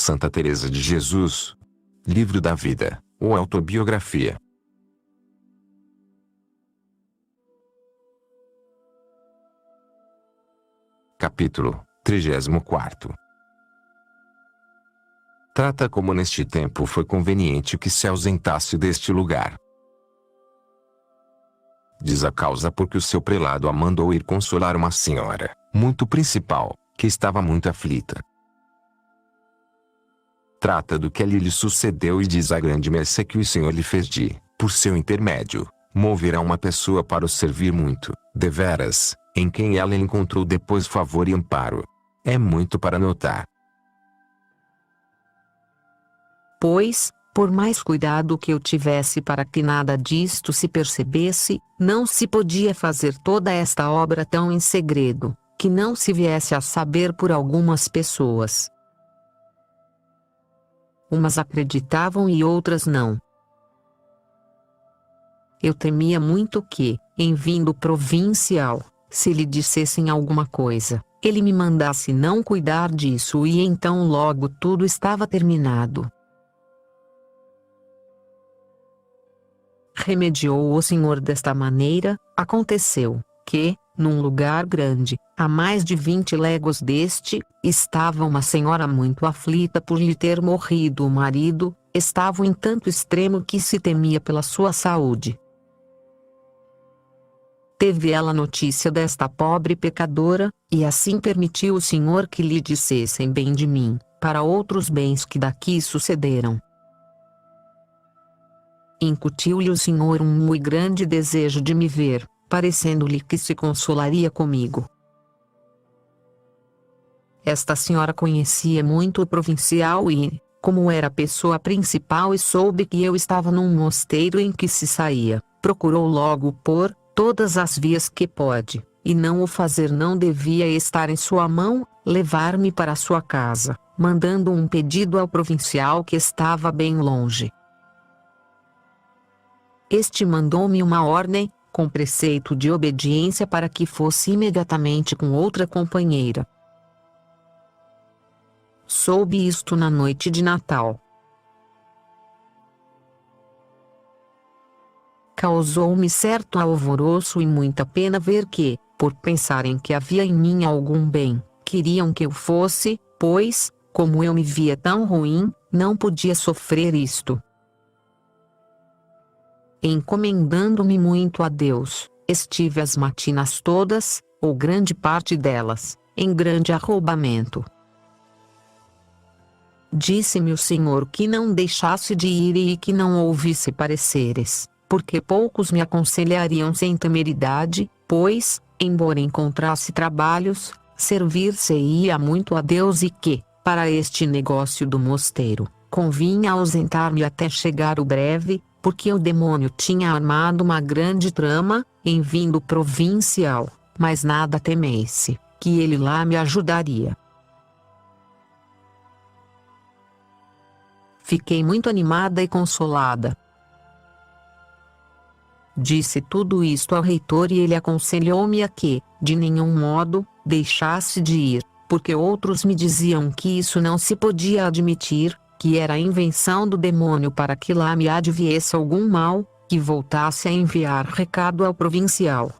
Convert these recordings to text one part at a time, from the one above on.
Santa Teresa de Jesus. Livro da Vida, ou Autobiografia. Capítulo 34. Trata como neste tempo foi conveniente que se ausentasse deste lugar. Diz a causa porque o seu prelado a mandou ir consolar uma senhora, muito principal, que estava muito aflita. Trata do que ali lhe sucedeu e diz a grande mercê que o Senhor lhe fez de, por seu intermédio, mover a uma pessoa para o servir muito, deveras, em quem ela encontrou depois favor e amparo. É muito para notar. Pois, por mais cuidado que eu tivesse para que nada disto se percebesse, não se podia fazer toda esta obra tão em segredo, que não se viesse a saber por algumas pessoas. Umas acreditavam e outras não. Eu temia muito que, em vindo provincial, se lhe dissessem alguma coisa, ele me mandasse não cuidar disso e então logo tudo estava terminado. Remediou o Senhor desta maneira. Aconteceu que, num lugar grande, a mais de 20 léguas deste, estava uma senhora muito aflita por lhe ter morrido o marido, estava em tanto extremo que se temia pela sua saúde. Teve ela notícia desta pobre pecadora, e assim permitiu o Senhor que lhe dissessem bem de mim, para outros bens que daqui sucederam. Incutiu-lhe o Senhor um muito grande desejo de me ver, parecendo-lhe que se consolaria comigo. Esta senhora conhecia muito o provincial e, como era a pessoa principal e soube que eu estava num mosteiro em que se saía, procurou logo por todas as vias que pode, e não o fazer não devia estar em sua mão, levar-me para sua casa, mandando um pedido ao provincial que estava bem longe. Este mandou-me uma ordem, com preceito de obediência para que fosse imediatamente com outra companheira. Soube isto na noite de Natal. Causou-me certo alvoroço e muita pena ver que, por pensarem que havia em mim algum bem, queriam que eu fosse, pois, como eu me via tão ruim, não podia sofrer isto. Encomendando-me muito a Deus, estive as matinas todas, ou grande parte delas, em grande arroubamento. Disse-me o Senhor que não deixasse de ir e que não ouvisse pareceres, porque poucos me aconselhariam sem temeridade, pois, embora encontrasse trabalhos, servir-se-ia muito a Deus e que, para este negócio do mosteiro, convinha ausentar-me até chegar o breve, porque o demônio tinha armado uma grande trama, em vindo provincial, mas nada temesse, que ele lá me ajudaria. Fiquei muito animada e consolada. Disse tudo isto ao reitor e ele aconselhou-me a que, de nenhum modo, deixasse de ir, porque outros me diziam que isso não se podia admitir, que era a invenção do demônio para que lá me adviesse algum mal, que voltasse a enviar recado ao provincial.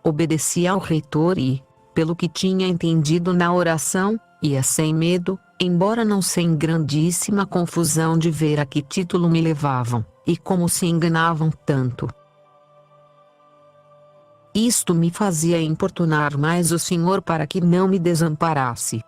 Obedeci ao reitor e, pelo que tinha entendido na oração, ia sem medo, embora não sem grandíssima confusão de ver a que título me levavam, e como se enganavam tanto. Isto me fazia importunar mais o Senhor para que não me desamparasse.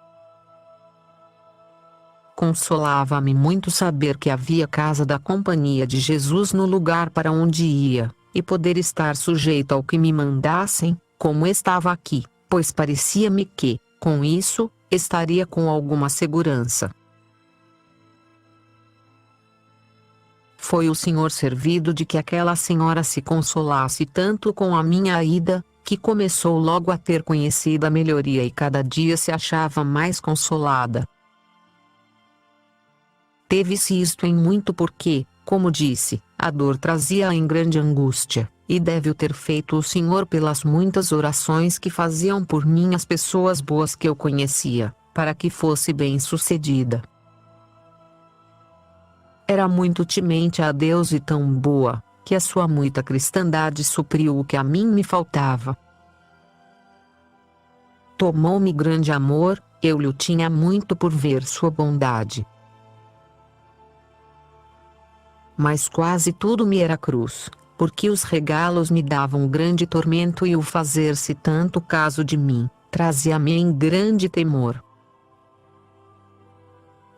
Consolava-me muito saber que havia casa da Companhia de Jesus no lugar para onde ia, e poder estar sujeito ao que me mandassem, como estava aqui, pois parecia-me que, com isso, estaria com alguma segurança. Foi o Senhor servido de que aquela senhora se consolasse tanto com a minha ida, que começou logo a ter conhecido a melhoria e cada dia se achava mais consolada. Teve-se isto em muito porque, como disse, a dor trazia-a em grande angústia, e deve o ter feito o Senhor pelas muitas orações que faziam por mim as pessoas boas que eu conhecia, para que fosse bem-sucedida. Era muito temente a Deus e tão boa, que a sua muita cristandade supriu o que a mim me faltava. Tomou-me grande amor, eu lhe tinha muito por ver sua bondade. Mas quase tudo me era cruz, porque os regalos me davam grande tormento e o fazer-se tanto caso de mim, trazia-me em grande temor.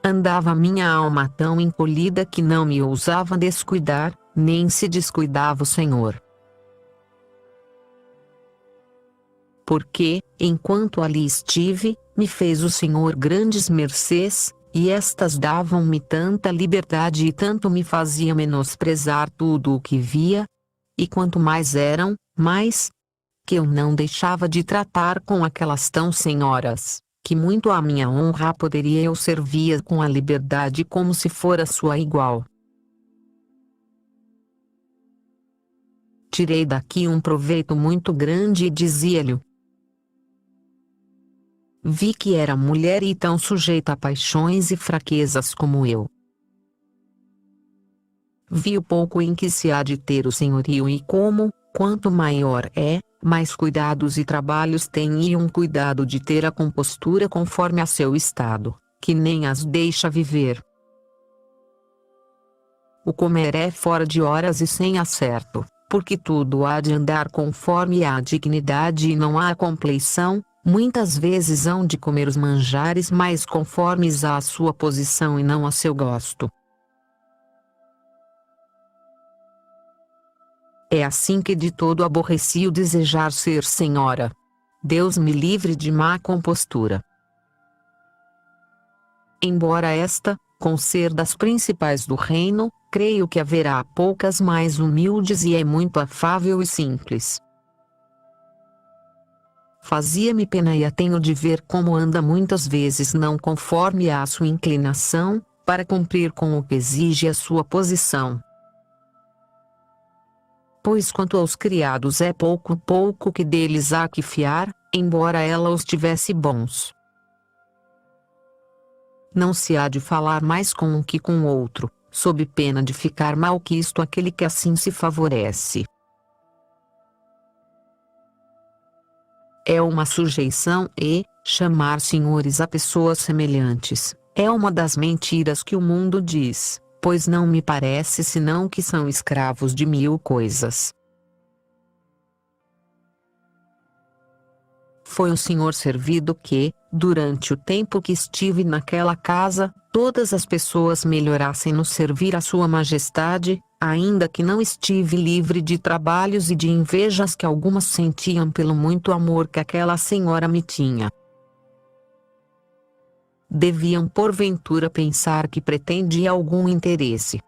Andava minha alma tão encolhida que não me ousava descuidar, nem se descuidava o Senhor. Porque, enquanto ali estive, me fez o Senhor grandes mercês, e estas davam-me tanta liberdade e tanto me fazia menosprezar tudo o que via, e quanto mais eram, mais, que eu não deixava de tratar com aquelas tão senhoras, que muito à minha honra poderia eu servir com a liberdade como se fora sua igual. Tirei daqui um proveito muito grande e dizia-lhe: vi que era mulher e tão sujeita a paixões e fraquezas como eu. Vi o pouco em que se há de ter o senhorio e como, quanto maior é, mais cuidados e trabalhos tem e um cuidado de ter a compostura conforme a seu estado, que nem as deixa viver. O comer é fora de horas e sem acerto, porque tudo há de andar conforme a dignidade e não há compleição. Muitas vezes hão de comer os manjares mais conformes à sua posição e não a seu gosto. É assim que de todo aborreci o desejar ser senhora. Deus me livre de má compostura. Embora esta, com ser das principais do reino, creio que haverá poucas mais humildes e é muito afável e simples. Fazia-me pena e a tenho de ver como anda muitas vezes não conforme à sua inclinação, para cumprir com o que exige a sua posição. Pois quanto aos criados é pouco que deles há que fiar, embora ela os tivesse bons. Não se há de falar mais com um que com o outro, sob pena de ficar malquisto aquele que assim se favorece. É uma sujeição e, chamar senhores a pessoas semelhantes, é uma das mentiras que o mundo diz, pois não me parece senão que são escravos de mil coisas. Foi o Senhor servido que, durante o tempo que estive naquela casa, todas as pessoas melhorassem no servir a Sua Majestade, ainda que não estive livre de trabalhos e de invejas que algumas sentiam pelo muito amor que aquela senhora me tinha. Deviam porventura pensar que pretendia algum interesse.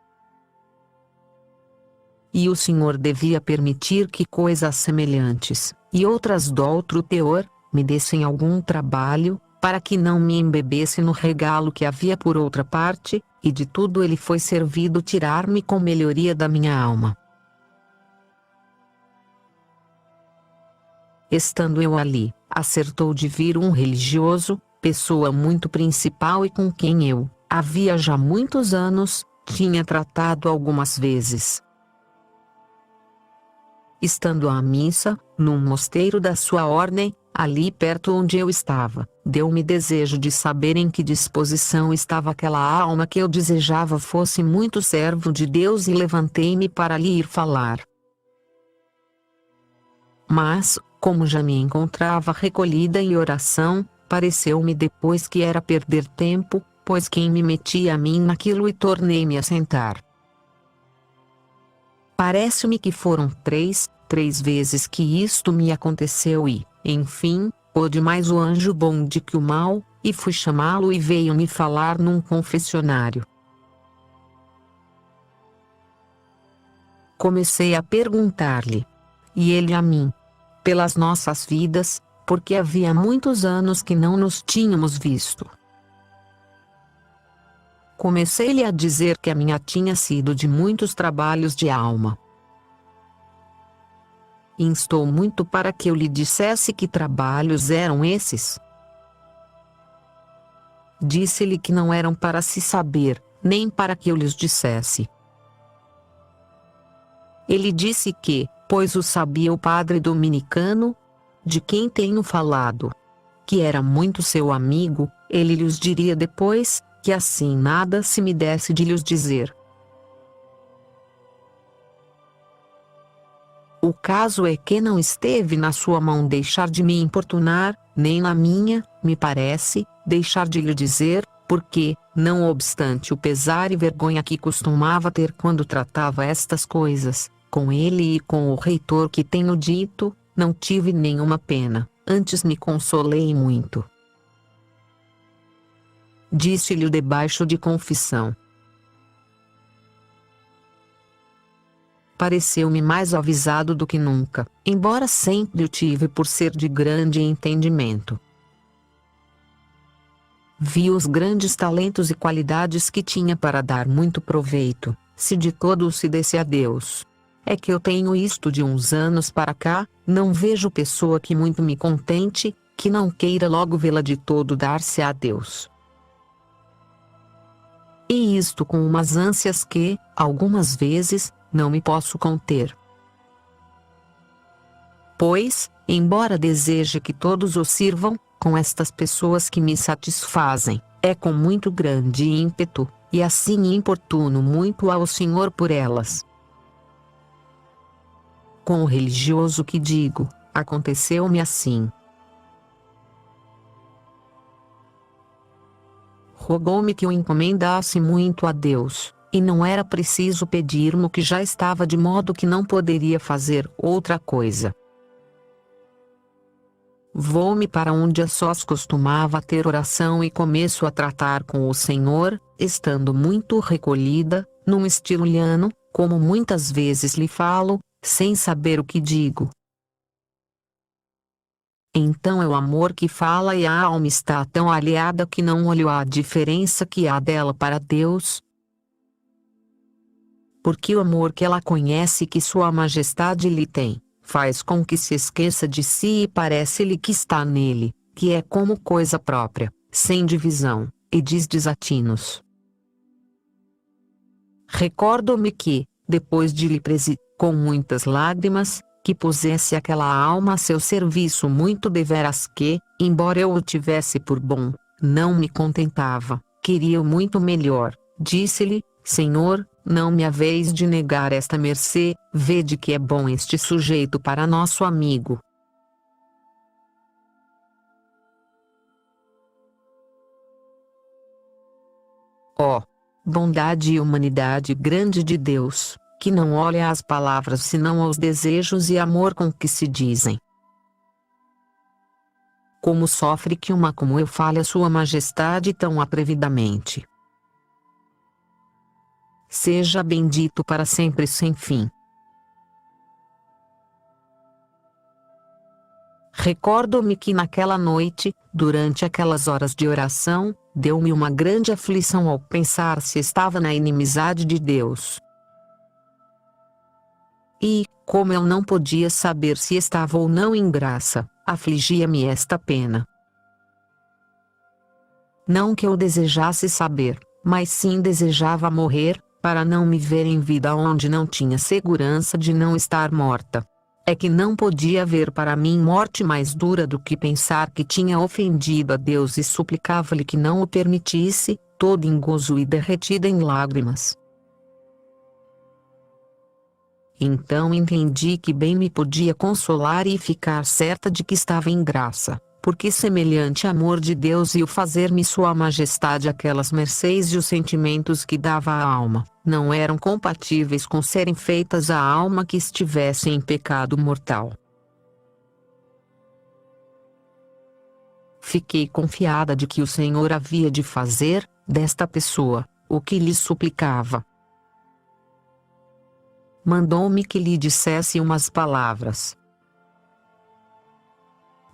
E o Senhor devia permitir que coisas semelhantes, e outras do outro teor, me dessem algum trabalho, para que não me embebesse no regalo que havia por outra parte, e de tudo ele foi servido tirar-me com melhoria da minha alma. Estando eu ali, acertou de vir um religioso, pessoa muito principal e com quem eu, havia já muitos anos, tinha tratado algumas vezes. Estando à missa, num mosteiro da sua ordem, ali perto onde eu estava, deu-me desejo de saber em que disposição estava aquela alma que eu desejava fosse muito servo de Deus e levantei-me para lhe ir falar. Mas, como já me encontrava recolhida em oração, pareceu-me depois que era perder tempo, pois quem me metia a mim naquilo e tornei-me a sentar. Parece-me que foram três vezes que isto me aconteceu e, enfim, pôde mais o anjo bom de que o mal, e fui chamá-lo e veio me falar num confessionário. Comecei a perguntar-lhe, e ele a mim, pelas nossas vidas, porque havia muitos anos que não nos tínhamos visto. Comecei-lhe a dizer que a minha tinha sido de muitos trabalhos de alma. e instou muito para que eu lhe dissesse que trabalhos eram esses. Disse-lhe que não eram para se saber, nem para que eu lhes dissesse. Ele disse que, pois o sabia o padre dominicano, de quem tenho falado, que era muito seu amigo, ele lhes diria depois, que assim nada se me desse de lhes dizer. O caso é que não esteve na sua mão deixar de me importunar, nem na minha, me parece, deixar de lhe dizer, porque, não obstante o pesar e vergonha que costumava ter quando tratava estas coisas, com ele e com o reitor que tenho dito, não tive nenhuma pena, antes me consolei muito. Disse-lhe debaixo de confissão. Pareceu-me mais avisado do que nunca, embora sempre o tive por ser de grande entendimento. Vi os grandes talentos e qualidades que tinha para dar muito proveito, se de todo se desse a Deus. É que eu tenho isto de uns anos para cá, não vejo pessoa que muito me contente, que não queira logo vê-la de todo dar-se a Deus. E isto com umas ânsias que, algumas vezes, não me posso conter. Pois, embora deseje que todos o sirvam, com estas pessoas que me satisfazem, é com muito grande ímpeto, e assim importuno muito ao Senhor por elas. Com o religioso que digo, aconteceu-me assim. Rogou-me que o encomendasse muito a Deus, e não era preciso pedir-me o que já estava de modo que não poderia fazer outra coisa. Vou-me para onde a sós costumava ter oração e começo a tratar com o Senhor, estando muito recolhida, num estilo liano, como muitas vezes lhe falo, sem saber o que digo. Então é o amor que fala e a alma está tão aliada que não olho a diferença que há dela para Deus. Porque o amor que ela conhece que Sua Majestade lhe tem, faz com que se esqueça de si e parece-lhe que está nele, que é como coisa própria, sem divisão, e diz desatinos. Recordo-me que, depois de lhe presidir, com muitas lágrimas, que pusesse aquela alma a seu serviço muito deveras que, embora eu o tivesse por bom, não me contentava, queria-o muito melhor, disse-lhe, Senhor, não me haveis de negar esta mercê, vede que é bom este sujeito para nosso amigo. Ó, bondade e humanidade grande de Deus, que não olha às palavras senão aos desejos e amor com que se dizem. Como sofre que uma como eu fale a Sua Majestade tão atrevidamente. Seja bendito para sempre sem fim. Recordo-me que naquela noite, durante aquelas horas de oração, deu-me uma grande aflição ao pensar se estava na inimizade de Deus. E, como eu não podia saber se estava ou não em graça, afligia-me esta pena. Não que eu desejasse saber, mas sim desejava morrer, para não me ver em vida onde não tinha segurança de não estar morta. É que não podia haver para mim morte mais dura do que pensar que tinha ofendido a Deus e suplicava-lhe que não o permitisse, toda em gozo e derretida em lágrimas. Então entendi que bem me podia consolar e ficar certa de que estava em graça, porque semelhante amor de Deus e o fazer-me Sua Majestade aquelas mercês e os sentimentos que dava à alma, não eram compatíveis com serem feitas à alma que estivesse em pecado mortal. Fiquei confiada de que o Senhor havia de fazer, desta pessoa, o que lhe suplicava. Mandou-me que lhe dissesse umas palavras.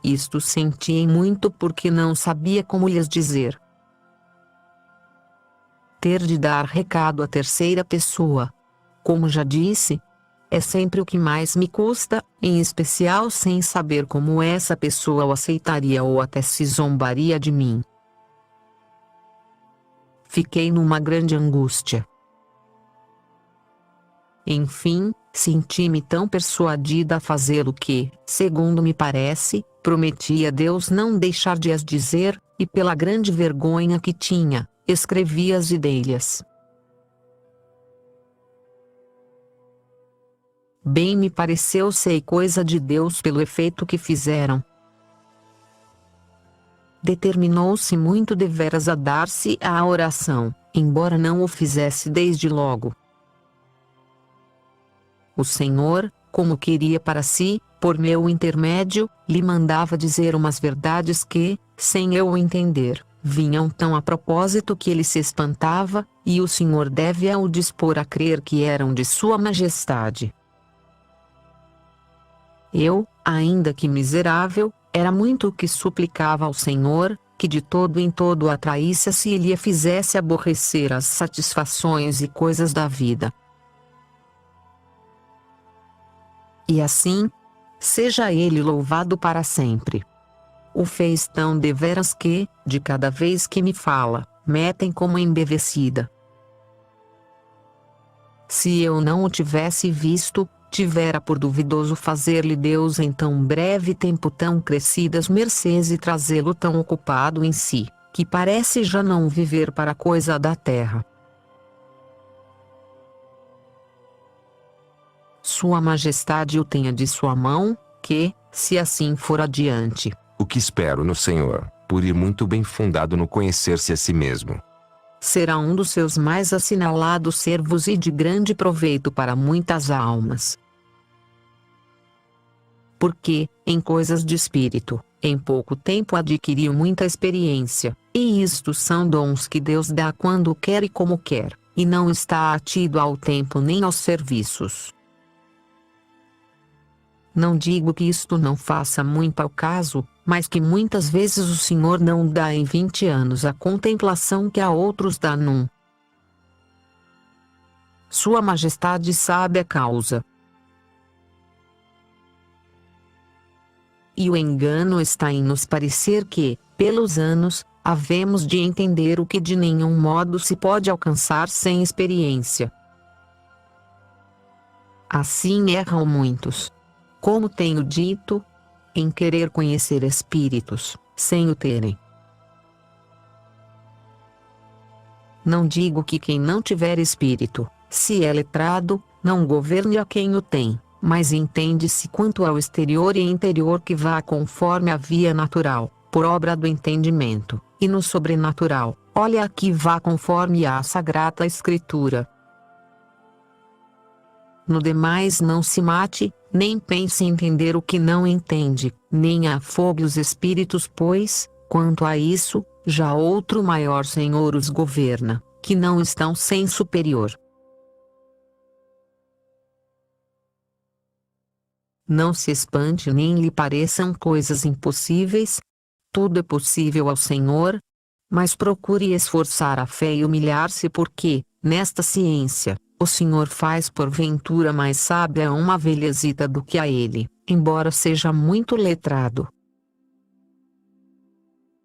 Isto senti muito porque não sabia como lhes dizer. Ter de dar recado à terceira pessoa. Como já disse, é sempre o que mais me custa, em especial sem saber como essa pessoa o aceitaria ou até se zombaria de mim. Fiquei numa grande angústia. Enfim, senti-me tão persuadida a fazê-lo que, segundo me parece, prometi a Deus não deixar de as dizer, e pela grande vergonha que tinha, escrevi as ideias. Bem me pareceu ser coisa de Deus pelo efeito que fizeram. Determinou-se muito deveras a dar-se à oração, embora não o fizesse desde logo. O Senhor, como queria para si, por meu intermédio, lhe mandava dizer umas verdades que, sem eu o entender, vinham tão a propósito que ele se espantava, e o Senhor deve o dispor a crer que eram de Sua Majestade. Eu, ainda que miserável, era muito o que suplicava ao Senhor, que de todo em todo atraísse se e lhe fizesse aborrecer as satisfações e coisas da vida. E assim, seja Ele louvado para sempre. O fez tão deveras que, de cada vez que me fala, metem como embevecida. Se eu não o tivesse visto, tivera por duvidoso fazer-lhe Deus em tão breve tempo tão crescidas mercês e trazê-lo tão ocupado em si, que parece já não viver para coisa da terra. Sua Majestade o tenha de sua mão, que, se assim for adiante, O que espero no Senhor, por ir muito bem fundado no conhecer-se a si mesmo. será um dos seus mais assinalados servos e de grande proveito para muitas almas. Porque, em coisas de espírito, em pouco tempo adquiriu muita experiência, e isto são dons que Deus dá quando quer e como quer, e não está atido ao tempo nem aos serviços. Não digo que isto não faça muito ao caso, mas que muitas vezes o Senhor não dá em 20 anos a contemplação que a outros dá num. Sua Majestade sabe a causa. E o engano está em nos parecer que, pelos anos, havemos de entender o que de nenhum modo se pode alcançar sem experiência. Assim erram muitos. Como tenho dito, em querer conhecer espíritos, sem o terem. Não digo que quem não tiver espírito, se é letrado, não governe a quem o tem, mas entende-se quanto ao exterior e interior que vá conforme a via natural, por obra do entendimento, e no sobrenatural, olha aqui vá conforme a Sagrada Escritura. No demais não se mate, nem pense em entender o que não entende, nem afogue os espíritos pois, quanto a isso, já outro maior Senhor os governa, que não estão sem superior. Não se espante nem lhe pareçam coisas impossíveis, tudo é possível ao Senhor, mas procure esforçar a fé e humilhar-se porque, nesta ciência, o Senhor faz porventura mais sábia uma velhezita do que a ele, embora seja muito letrado.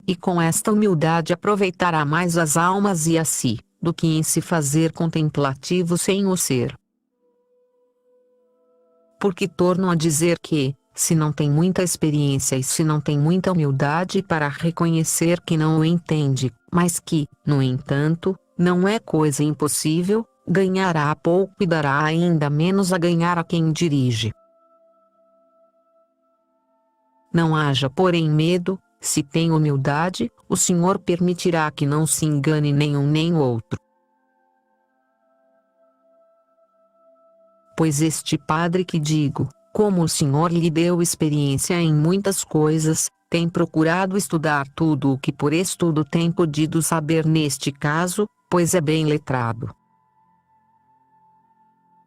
E com esta humildade aproveitará mais as almas e a si, do que em se fazer contemplativo sem o ser. Porque torno a dizer que, se não tem muita experiência e se não tem muita humildade para reconhecer que não o entende, mas que, no entanto, não é coisa impossível, ganhará pouco e dará ainda menos a ganhar a quem dirige. Não haja porém medo, se tem humildade, o Senhor permitirá que não se engane nenhum nem outro. Pois este padre que digo, como o Senhor lhe deu experiência em muitas coisas, tem procurado estudar tudo o que por estudo tem podido saber neste caso, pois é bem letrado.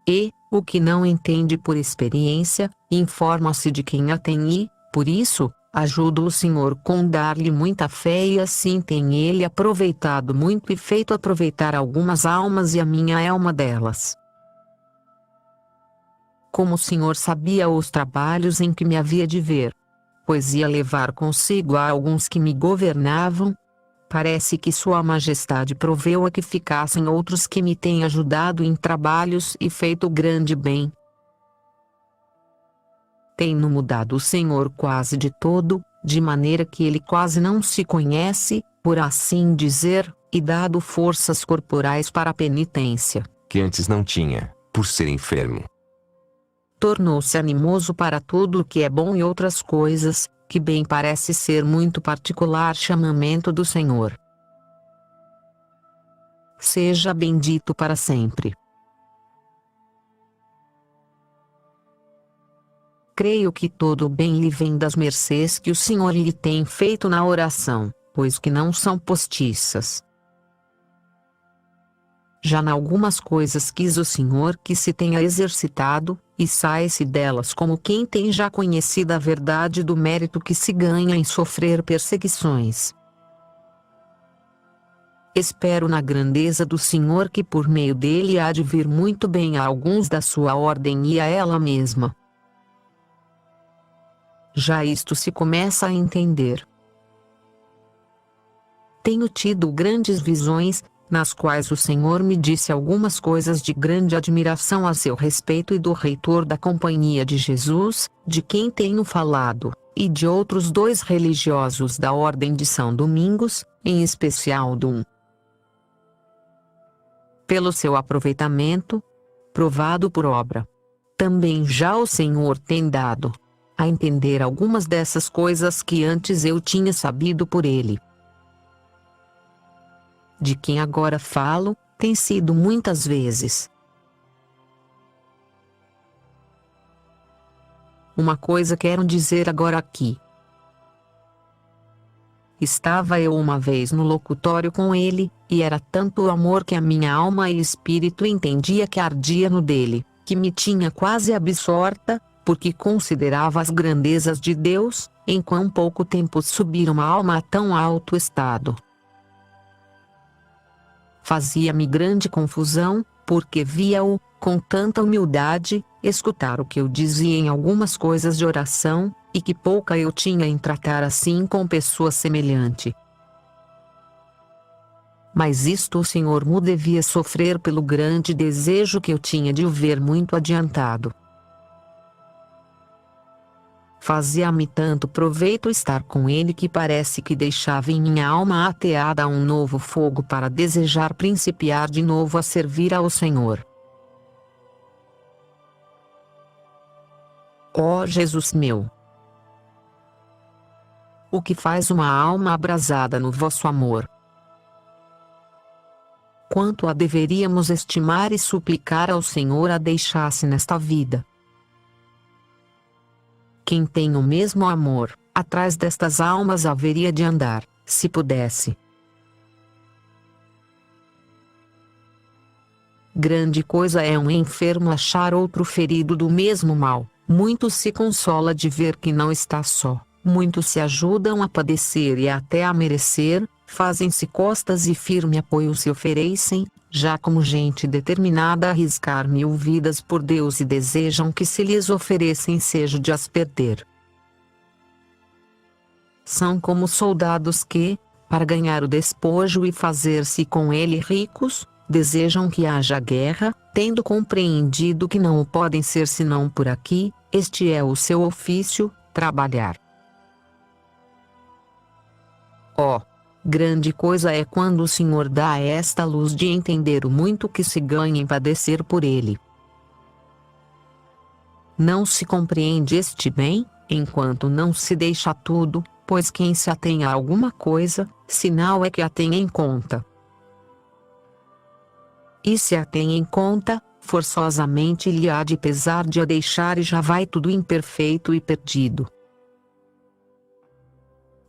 E, o que não entende por experiência, informa-se de quem a tem e, por isso, ajuda o Senhor com dar-lhe muita fé e assim tem ele aproveitado muito e feito aproveitar algumas almas e a minha é uma delas. como o Senhor sabia os trabalhos em que me havia de ver, pois ia levar consigo a alguns que me governavam. Parece que Sua Majestade proveu a que ficassem outros que me têm ajudado em trabalhos e feito grande bem. Tem-no mudado o Senhor quase de todo, de maneira que ele quase não se conhece, por assim dizer, e dado forças corporais para a penitência, que antes não tinha, por ser enfermo. Tornou-se animoso para tudo o que é bom e outras coisas, que bem parece ser muito particular chamamento do Senhor. Seja bendito para sempre. Creio que todo o bem lhe vem das mercês que o Senhor lhe tem feito na oração, pois que não são postiças. Já n'algumas coisas quis o Senhor que se tenha exercitado, e sai-se delas como quem tem já conhecido a verdade do mérito que se ganha em sofrer perseguições. Espero na grandeza do Senhor que por meio dele há de vir muito bem a alguns da sua ordem e a ela mesma. Já isto se começa a entender. Tenho tido grandes visões, nas quais o Senhor me disse algumas coisas de grande admiração a seu respeito e do reitor da Companhia de Jesus, de quem tenho falado, e de outros 2 religiosos da Ordem de São Domingos, em especial de um. Pelo seu aproveitamento, provado por obra. Também já o Senhor tem dado a entender algumas dessas coisas que antes eu tinha sabido por ele. De quem agora falo, tem sido muitas vezes. Uma coisa quero dizer agora aqui. Estava eu uma vez no locutório com ele, e era tanto o amor que a minha alma e espírito entendia que ardia no dele, que me tinha quase absorta, porque considerava as grandezas de Deus, em quão pouco tempo subir uma alma a tão alto estado. Fazia-me grande confusão, porque via-o, com tanta humildade, escutar o que eu dizia em algumas coisas de oração, e que pouca eu tinha em tratar assim com pessoa semelhante. Mas isto o Senhor mo devia sofrer pelo grande desejo que eu tinha de o ver muito adiantado. Fazia-me tanto proveito estar com ele que parece que deixava em minha alma ateada um novo fogo para desejar principiar de novo a servir ao Senhor. Ó Jesus meu! O que faz uma alma abrasada no vosso amor? Quanto a deveríamos estimar e suplicar ao Senhor a deixasse nesta vida. Quem tem o mesmo amor, atrás destas almas haveria de andar, se pudesse. Grande coisa é um enfermo achar outro ferido do mesmo mal, muito se consola de ver que não está só, muitos se ajudam a padecer e até a merecer, fazem-se costas e firme apoio se oferecem, já como gente determinada a arriscar 1000 vidas por Deus e desejam que se lhes oferecem seja de as perder. São como soldados que, para ganhar o despojo e fazer-se com ele ricos, desejam que haja guerra, tendo compreendido que não o podem ser senão por aqui, este é o seu ofício, trabalhar. Ó! Grande coisa é quando o Senhor dá esta luz de entender o muito que se ganha em padecer por ele. Não se compreende este bem, enquanto não se deixa tudo, pois quem se atém a alguma coisa, sinal é que a tem em conta. E se a tem em conta, forçosamente lhe há de pesar de a deixar e já vai tudo imperfeito e perdido.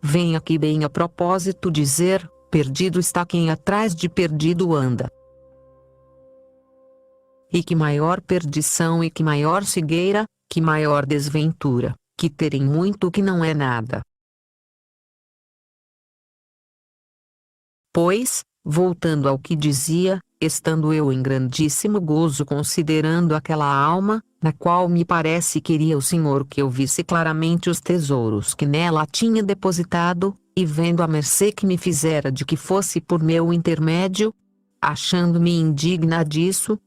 Vem aqui bem a propósito dizer, perdido está quem atrás de perdido anda. E que maior perdição e que maior cegueira, que maior desventura, que terem muito que não é nada. Pois, voltando ao que dizia, estando eu em grandíssimo gozo considerando aquela alma, na qual me parece queria o Senhor que eu visse claramente os tesouros que nela tinha depositado, e vendo a mercê que me fizera de que fosse por meu intermédio, achando-me indigna disso,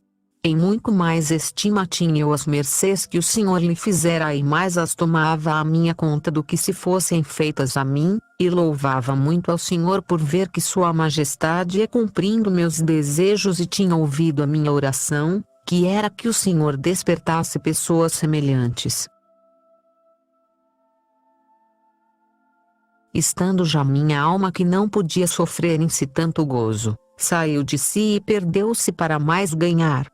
em muito mais estima tinha eu as mercês que o Senhor lhe fizera e mais as tomava à minha conta do que se fossem feitas a mim, e louvava muito ao Senhor por ver que Sua Majestade ia cumprindo meus desejos e tinha ouvido a minha oração, que era que o Senhor despertasse pessoas semelhantes. Estando já minha alma que não podia sofrer em si tanto gozo, saiu de si e perdeu-se para mais ganhar.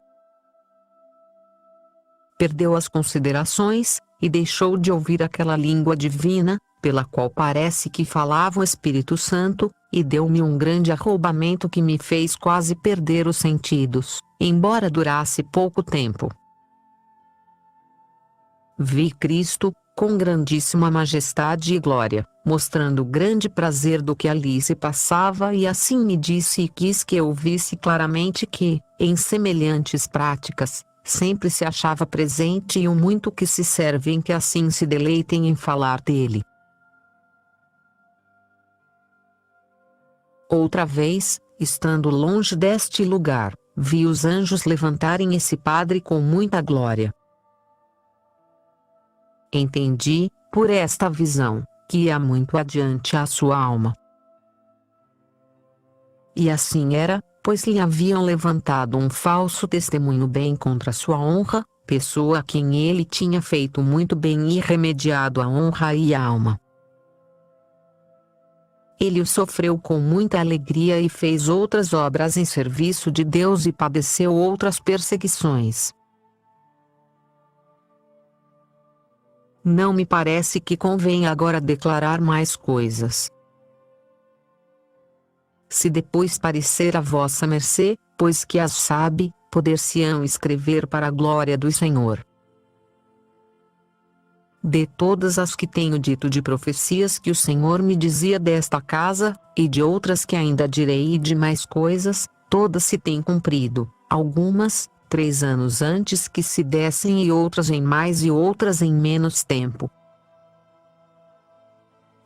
Perdeu as considerações, e deixou de ouvir aquela língua divina, pela qual parece que falava o Espírito Santo, e deu-me um grande arroubamento que me fez quase perder os sentidos, embora durasse pouco tempo. Vi Cristo, com grandíssima majestade e glória, mostrando grande prazer do que ali se passava e assim me disse e quis que eu visse claramente que, em semelhantes práticas, sempre se achava presente e o muito que se servem que assim se deleitem em falar dele. Outra vez, estando longe deste lugar, vi os anjos levantarem esse padre com muita glória. Entendi, por esta visão, que ia muito adiante a sua alma. E assim era, pois lhe haviam levantado um falso testemunho bem contra sua honra, pessoa a quem ele tinha feito muito bem e remediado a honra e a alma. Ele o sofreu com muita alegria e fez outras obras em serviço de Deus e padeceu outras perseguições. Não me parece que convém agora declarar mais coisas. Se depois parecer a vossa mercê, pois que as sabe, poder-se-ão escrever para a glória do Senhor. De todas as que tenho dito de profecias que o Senhor me dizia desta casa, e de outras que ainda direi e de mais coisas, todas se têm cumprido, algumas, 3 anos antes que se dessem e outras em mais e outras em menos tempo.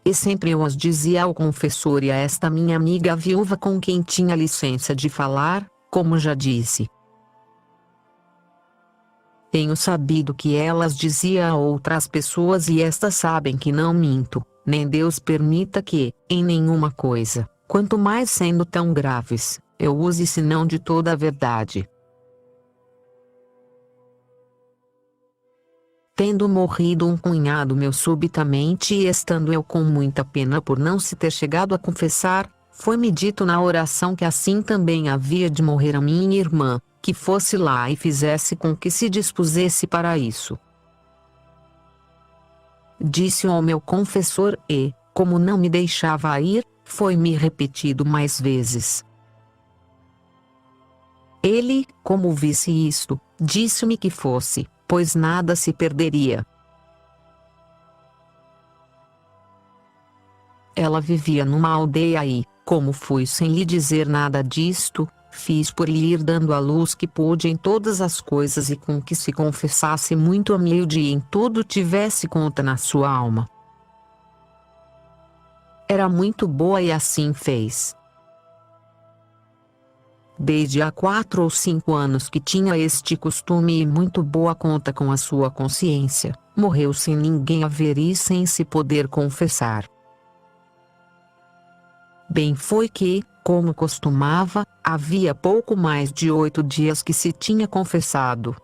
E sempre eu as dizia ao confessor e a esta minha amiga viúva com quem tinha licença de falar, como já disse. Tenho sabido que elas dizia a outras pessoas e estas sabem que não minto, nem Deus permita que, em nenhuma coisa, quanto mais sendo tão graves, eu use senão de toda a verdade. Tendo morrido um cunhado meu subitamente e estando eu com muita pena por não se ter chegado a confessar, foi-me dito na oração que assim também havia de morrer a minha irmã, que fosse lá e fizesse com que se dispusesse para isso. Disse-o ao meu confessor e, como não me deixava ir, foi-me repetido mais vezes. Ele, como visse isto, disse-me que fosse, pois nada se perderia. Ela vivia numa aldeia e, como fui sem lhe dizer nada disto, fiz por lhe ir dando a luz que pude em todas as coisas e com que se confessasse muito humilde e em tudo tivesse conta na sua alma. Era muito boa e assim fez. Desde há 4 ou 5 anos que tinha este costume e muito boa conta com a sua consciência, morreu sem ninguém a ver e sem se poder confessar. Bem foi que, como costumava, havia pouco mais de 8 dias que se tinha confessado.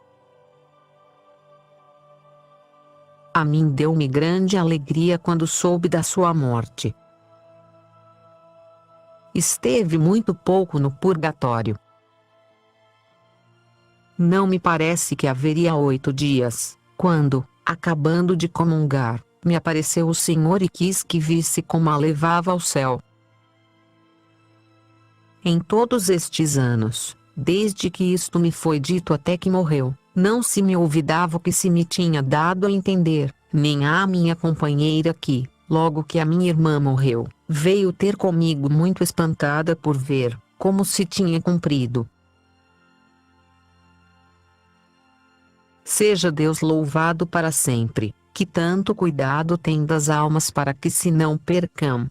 A mim deu-me grande alegria quando soube da sua morte. Esteve muito pouco no purgatório. Não me parece que haveria 8 dias, quando, acabando de comungar, me apareceu o Senhor e quis que visse como a levava ao céu. Em todos estes anos, desde que isto me foi dito até que morreu, não se me olvidava o que se me tinha dado a entender, nem a minha companheira que, logo que a minha irmã morreu, veio ter comigo muito espantada por ver como se tinha cumprido. Seja Deus louvado para sempre, que tanto cuidado tem das almas para que se não percam.